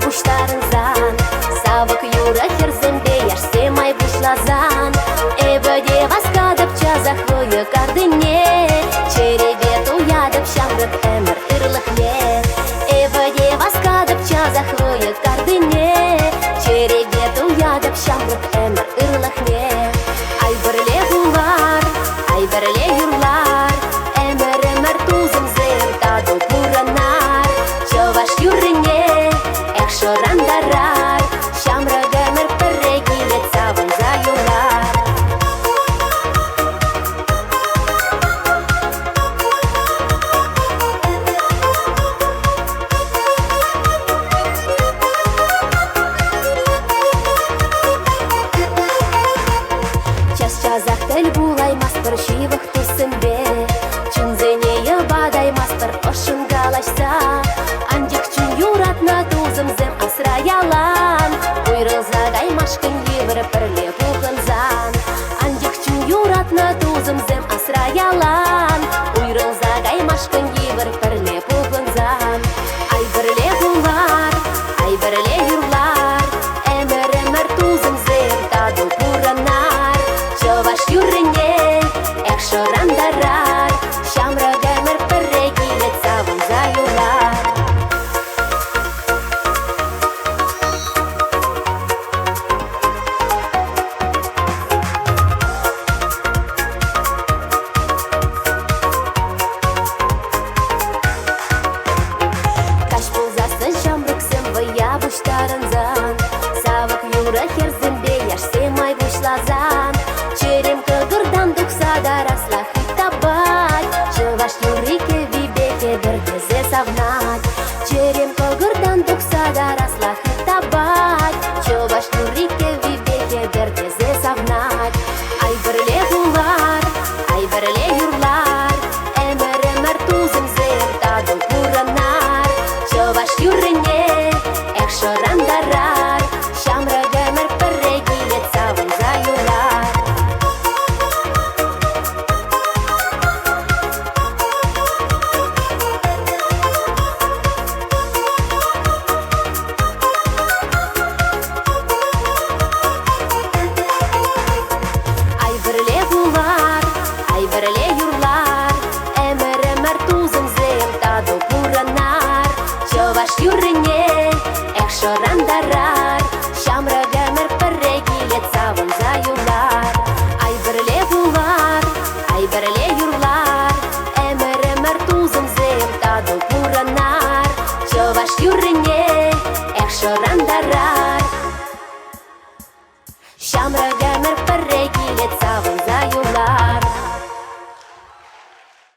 буштарынзан. Савык юра херзембе яшсе май бушлазан. Эбөде васкадып чазахлые кардыне. Черебет уядып шамрык эмір ырлыхне. Эбөде васкадып чазахлые кардыне. Черебет уядып шамрык эмір ырлыхне. Ай бірле булар, ай бірле юрлар. Эмір тузым зем таду пуранар. Чуваш юрыне, эх шорандарар. Шамрык эмір пірре келет савын за юрлар. Час-чазақ тіл булаймастыр шивық түсімбе. Чүнзенеі бадаймастыр ұшын қалашса. Андик чүн юратна тузымзем асраялан. Уйрылзадай машкын евір пірле бұғынзан. Андик чүн юратна тузымзем асраялан. Уйрылзадай машкын евір пірле бұғынзан. Ай бірле бұлар, ай бірле юрлар. Әмір тузымзем таду бұранар. Чуваш юрыне, эх шорандарар. Шамрык эмір пірре келет савын за юрлар. Каш болзасы шамрыксым выя буштарынзан. Савык юра херзімбе яшсе май бушлазан. Черем кыгырдан дукса да расла хитабать. Чуваш юрике вибеке бірдезе савнать. Черем кыгырдан дукса да расла хитабать. Чуваш юрике вибеке бірдезе савнать. Ай бірле булар, ай бірле юрлар. Эмір тузымзем таду пуранар. Чуваш юрыне, эх шорандарар. Шамрык эмір пірре келет савын за юрлар. Ай бірле булар, ай бірле юрлар. Эмір тузымзем таду пуранар. Чуваш юрыне, эх шорандарар. Шамрык эмір пірре келет савын за юрлар. Ай бірле булар, ай бірле юрлар. Эмір тузымзем таду пуранар. Чуваш юрыне, эх шорандарар. Шамрык эмір пірре